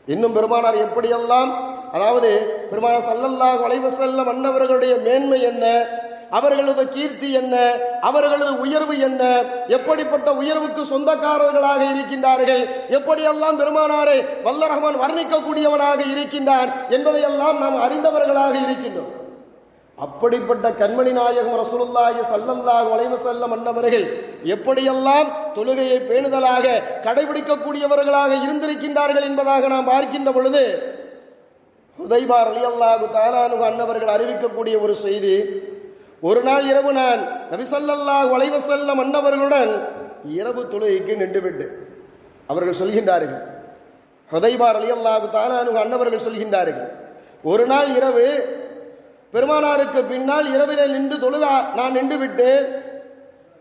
இன்னும் பெருமானார் எப்படியெல்லாம், அதாவது பெருமானார் ஸல்லல்லாஹு அலைஹி வஸல்லம் அன்னவர்களுடைய மேன்மை என்ன, அவர்களது கீர்த்தி என்ன, அவர்களது உயர்வு என்ன, எப்படிப்பட்ட உயர்வுக்கு சொந்தக்காரர்களாக இருக்கின்றார்கள், எப்படியெல்லாம் பெருமானாரை வல்ல ரஹ்மான் வர்ணிக்கக்கூடியவனாக இருக்கின்றான் என்பதையெல்லாம் நாம் அறிந்தவர்களாக இருக்கின்றோம். அப்படிப்பட்ட கண்மணி நாயகம் ரசூலுல்லாஹி ஸல்லல்லாஹு அலைஹி வஸல்லம் அன்னவர்கள் எப்படியெல்லாம் தொழுகையை பேணுதலாக கடைபிடிக்கக்கூடியவர்களாக இருந்திருக்கின்றார்கள் என்பதாக நாம் பார்க்கின்ற பொழுது ஹுதைபா ரலியல்லாஹு தஆலா அன்ஹு அன்னவர்கள் அறிவிக்கக்கூடிய ஒரு செய்தி, ஒரு நாள் இரவு நான் நபி ஸல்லல்லாஹு அலைஹி வஸல்லம் அன்னவர்களுடன் இரவு தொழுகைக்கு நின்றுவிட்டு அவர்கள் சொல்கின்றார்கள், ஹுதைபா ரலியல்லாஹு தஆலா அன்ஹு அன்னவர்கள் சொல்கின்றார்கள், ஒரு நாள் இரவு பெருமானாருக்கு பின்னால் இரவிலே நின்று தொழுக நான் நின்று விட்டு,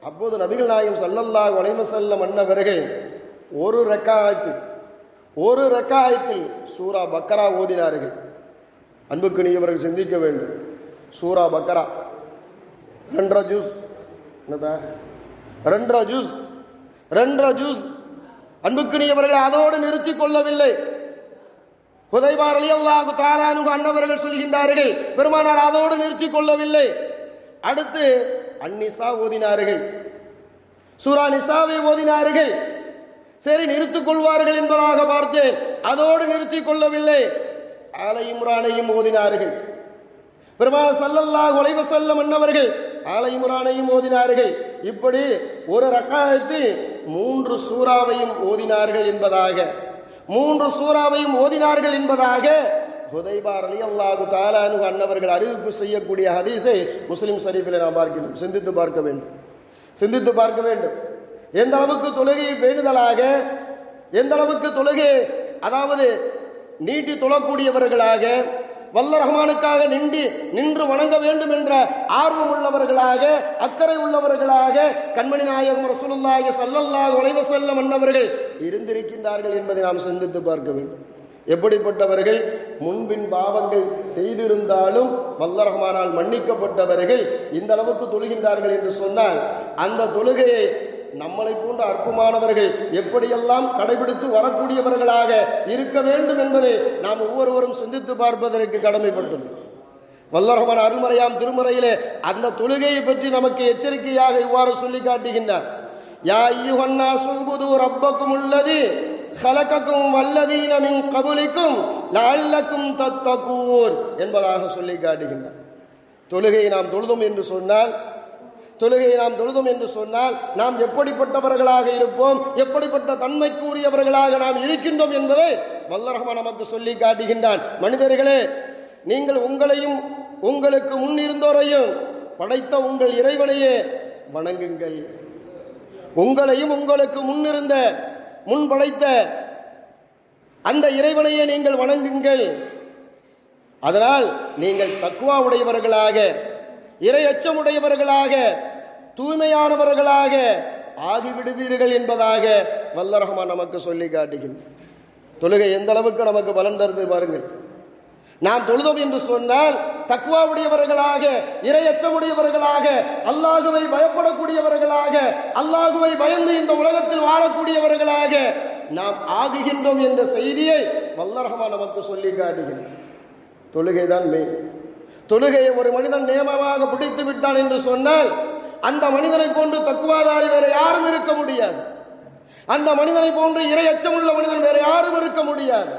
அப்போது நபிகள் நாயகம் ஸல்லல்லாஹு அலைஹி வஸல்லம் அன்னவர்கள் ஒரு ரக்காயத்தில் சூரா பக்கரா ஓதினார்கள். அன்புக்கினியவர்கள் சிந்திக்க வேண்டும், சூரா பக்கரா 2 ஜூஸ், என்னதா 2 ஜூஸ். அன்புக்கினியவர்கள் அதோடு நிறுத்திக் கொள்ளவில்லை. ஹுதைபா ரலியல்லாஹு தஆலா அன்ஹு அன்னவர்கள் சொல்கின்றார்கள், பெருமானார் அதோடு நிறுத்திக் கொள்ளவில்லை. அடுத்து அந்நிசா ஓதினார்கள், சூரா நிசாவை ஓதினார்கள். சரி, நிறுத்திக் கொள்வார்கள் என்பதாக பார்த்தேன், அதோடு நிறுத்திக் கொள்ளவில்லை, ஆல இம்ரானையும் ஓதினார்கள். பெருமானார் ஸல்லல்லாஹு அலைஹி வஸல்லம் அன்னவர்கள் ஆல இம்ரானையும் ஓதினார்கள். இப்படி ஒரு ரக்காயத்தில் 3 சூறாவையும் ஓதினார்கள் என்பதாக, 3 சூறாவையும் ஓதினார்கள் என்பதாக ஹுதைபா ரலியல்லாஹு தஆலா அன்ஹு அன்னவர்கள் அறிவிப்பு செய்யக்கூடிய ஹதீஸை முஸ்லிம் ஷரீஃபிலே நாம் பார்க்கிறோம். சிந்தித்து பார்க்க வேண்டும். எந்த அளவுக்கு தொழுகையை பேணுதலாக, எந்த அளவுக்கு தொழுகை அதாவது நீட்டி தொழக்கூடியவர்களாக, வல்ல ரஹ்மானுக்காக நின்று வணங்க வேண்டும் என்ற ஆர்வம் உள்ளவர்களாக, அக்கறை உள்ளவர்களாக கண்மணி நாயகம் ரசூலுல்லாஹி ஸல்லல்லாஹு அலைஹி வஸல்லம் அன்னவர்கள் இருந்திருக்கின்றார்கள் என்பதை நாம் சிந்தித்து பார்க்க வேண்டும். எப்படிப்பட்டவர்கள், முன்பின் பாவங்கள் செய்திருந்தாலும் வல்ல ரஹ்மானால் மன்னிக்கப்பட்டவர்கள் இந்த அளவுக்கு தொழுகின்றார்கள் என்று சொன்னால், அந்த தொழுகையை நம்மளை போன்ற அற்பமானவர்கள் எப்படியெல்லாம் கடைபிடித்து வரக்கூடியவர்களாக இருக்க வேண்டும் என்பதை நாம் ஒவ்வொருவரும் சிந்தித்து பார்ப்பதற்கு கடமைப்பட்டுள்ளோம். வல்ல ரஹ்மான் அருள்மறையாம் திருமறையிலே அந்த தொழுகையை பற்றி நமக்கு எச்சரிக்கையாக இவ்வாறு சொல்லி காட்டுகின்றார். யா அய்யுஹன்னாஸு உபுது ரப்பக்கும் அல்லதி خلقكم والذين من قبلكم லஅல்லக்கும் தத்தகூன் என்பதாக சொல்லி காட்டுகின்றார். தொழுகையை நாம் தொழுதும் என்று சொன்னால் நாம் எப்படிப்பட்டவர்களாக இருப்போம், எப்படிப்பட்ட தன்மைக்குரியவர்களாக நாம் இருக்கின்றோம் என்பதை வல்லர் ரஹ்மான் நமக்கு சொல்லி காட்டுகின்றான். மனிதர்களே, நீங்கள் உங்களையும் உங்களுக்கு முன் இருந்தோரையும் படைத்த உங்கள் இறைவனையே வணங்குங்கள். உங்களையும் உங்களுக்கு முன் படைத்த அந்த இறைவனையே நீங்கள் வணங்குங்கள். அதனால் நீங்கள் தக்வா உடையவர்களாக, இறை அச்சமுடையவர்களாக, தூய்மையானவர்களாக ஆகிவிடுவீர்கள் என்பதாக வல்லர் ரஹ்மான் நமக்கு சொல்லி காட்டுகின்றார். தொழுகை எந்த அளவுக்கு நமக்கு பலன் தருது பாருங்கள். நாம் தொழுதோம் என்று சொன்னால் தக்வா உடையவர்களாக, இறை அச்சமுடையவர்களாக, அல்லாஹுவை பயப்படக்கூடியவர்களாக, அல்லாஹுவை பயந்து இந்த உலகத்தில் வாழக்கூடியவர்களாக நாம் ஆகுகின்றோம் என்ற செய்தியை வல்லர் ரஹ்மான் நமக்கு சொல்லி காட்டுகின்றார். தொழுகைதான் மெயின். தொழுகையை ஒரு மனிதன் நியமமாக பிடித்து விட்டான் என்று சொன்னால் அந்த மனிதனை போன்று தக்குவாதாரி வேற யாரும் இருக்க முடியாது. அந்த மனிதனை போன்று இறை அச்சமுள்ள மனிதன் வேற யாரும் இருக்க முடியாது.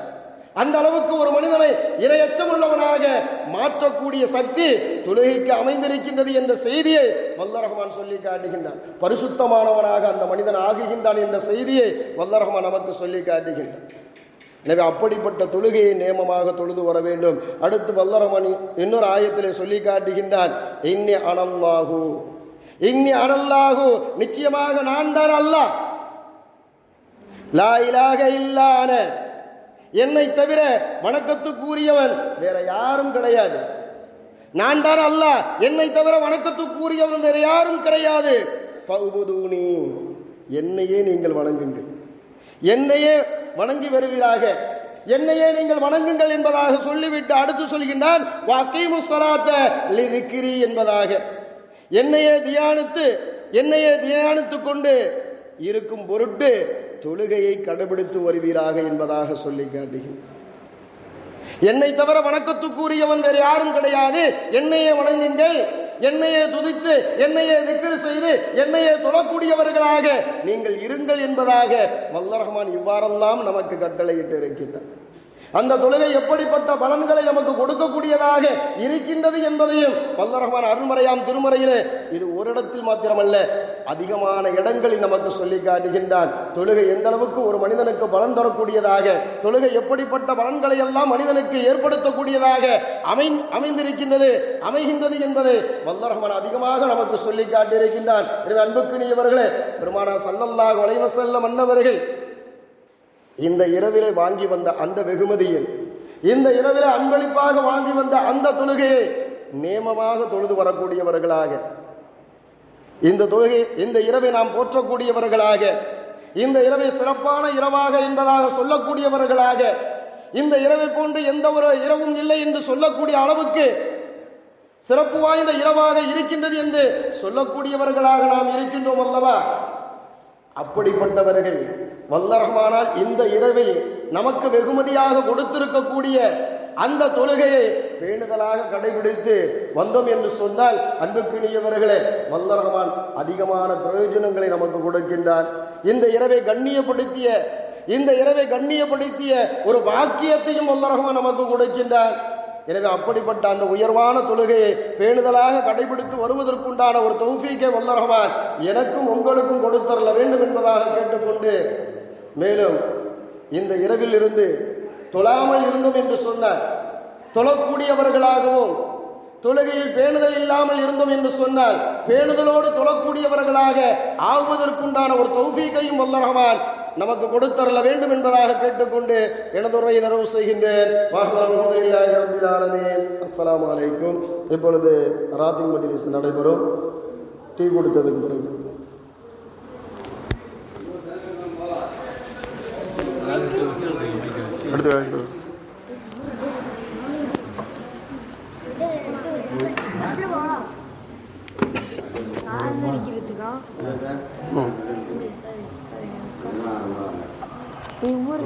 அந்த அளவுக்கு ஒரு மனிதனை இறை அச்சமுள்ளவனாக மாற்றக்கூடிய சக்தி தொழுகைக்கு அமைந்திருக்கின்றது என்ற செய்தியை வல்லர் ரஹ்மான் சொல்லி காட்டுகின்றான். பரிசுத்தமானவனாக அந்த மனிதன் ஆகுகின்றான் என்ற செய்தியை வல்லர் ரஹ்மான் நமக்கு சொல்லி காட்டுகின்றான். எனவே அப்படிப்பட்ட தொழுகையை நியமமாக தொழுது வர வேண்டும். அடுத்து வல்லர் ரஹ்மான் இன்னொரு ஆயத்திலே சொல்லி காட்டுகின்றான், இன்னி அனல்லாஹு, நிச்சயமாக நான் தான் அல்லாஹ், லா இலாஹ இல்லா அன, என்னை தவிர வணக்கத்துக்குரியவன் வேற யாரும் கிடையாது. நான் தான் அல்லாஹ், என்னை தவிர வணக்கத்துக்குரியவன் வேற யாரும் கிடையாது. ஃபஅபுதூனி, என்னையே நீங்கள் வணங்குங்கள், என்னையே வணங்கி வருவீராக, என்னையே நீங்கள் வணங்குங்கள் என்பதாக சொல்லிவிட்டு அடுத்து சொல்கின்றான், வஅகீமுஸ் ஸலாத்த லிذிக்ரி என்பதாக, என்னையே தியானித்து கொண்டு இருக்கும் பொருட்டு தொழுகையை கடைபிடித்து வருவீராக என்பதாக சொல்லி காட்டுகின்றார். என்னை தவிர வணக்கத்துக்குரியவன் வேறு யாரும் கிடையாது, என்னையே வணங்குங்கள், என்னையே துதித்து, என்னையே திக்ர் செய்து, என்னையே தொழக்கூடியவர்களாக நீங்கள் இருங்கள் என்பதாக வல்லர் ரஹ்மான் இவ்வாறெல்லாம் நமக்கு கட்டளையிட்டு இருக்கின்றார். அந்த தொழுகை எப்படிப்பட்ட பலன்களை நமக்கு கொடுக்கக்கூடியதாக இருக்கின்றது என்பதையும் வல்லர் ரஹ்மான் அருள்மறையாம் திருமறையிலே இது ஒரு இடத்தில் மாத்திரமல்ல அதிகமான இடங்களில் நமக்கு சொல்லி காட்டுகின்றான். தொழுகை எந்த அளவுக்கு ஒரு மனிதனுக்கு பலன் தரக்கூடியதாக, தொழுகை எப்படிப்பட்ட பலன்களை எல்லாம் மனிதனுக்கு ஏற்படுத்தக்கூடியதாக அமைகின்றது என்பதை வல்லர் ரஹ்மான் அதிகமாக நமக்கு சொல்லி காட்டியிருக்கின்றான். எனவே அன்புக்குரியவர்களே, பெருமானார் ஸல்லல்லாஹு அலைஹி வஸல்லம் அன்னவர்கள் இந்த இரவிலே வாங்கி வந்த அந்த வெகுமதியில், இந்த இரவிலே அன்பளிப்பாக வாங்கி வந்த அந்த தொழுகையை நியமமாக தொழுது வரக்கூடியவர்களாக, இந்த இரவை நாம் போற்றக்கூடியவர்களாக, இந்த இரவை சிறப்பான இரவாக என்பதாக சொல்லக்கூடியவர்களாக, இந்த இரவை போன்று எந்த ஒரு இரவும் இல்லை என்று சொல்லக்கூடிய அளவுக்கு சிறப்பு வாய்ந்த இரவாக இருக்கின்றது என்று சொல்லக்கூடியவர்களாக நாம் இருக்கின்றோம் அல்லவா? அப்படிப்பட்டவர்கள் வல்லர் ரஹ்மானால் இந்த இரவில் நமக்கு வெகுமதியாக கொடுத்திருக்கக்கூடிய அந்த தொழுகையை பேணுதலாக கடைபிடித்து வந்தோம் என்று சொன்னால் அன்புக்குரியவர்களே, வல்லர் ரஹ்மான் அதிகமான பிரயோஜனங்களை நமக்கு கொடுக்கின்றான். இந்த இரவை கண்ணியப்படுத்திய ஒரு வாக்கியத்தையும் வல்லர் ரஹ்மான் நமக்கு கொடுக்கின்றான். எனவே அப்படிப்பட்ட அந்த உயர்வான தொழுகையை பேணுதலாக கடைபிடித்து வருவதற்குண்டான ஒரு தௌஃபீக்கை வல்லர் ரஹ்மான் எனக்கும் உங்களுக்கும் கொடுத்தரல வேண்டும் என்பதாக கேட்டுக்கொண்டு, மேலும் இந்த இரவில் இருந்து தொழாமல் இருந்தோம் என்று சொன்னார், தொழக்கூடியவர்களாகவும் தொழுகையில் பேணுதல் இல்லாமல் இருந்தோம் என்று சொன்னால் பேணுதலோடு தொழக்கூடியவர்களாக ஆகுவதற்குண்டான ஒரு தௌஃபீக்கையும் வல்லர் ரஹ்மான் நமக்கு கொடுத்தரல வேண்டும் என்பதாக கேட்டுக்கொண்டு எனது உரையை நிறைவு செய்கின்றேன். அஸ்ஸலாமு அலைக்கும். இப்பொழுது ராத்திங் மஜ்லிஸ் நடைபெறும். டீ கொடுத்ததுக்கு பிறகு அடுத்து ஒவ்வொரு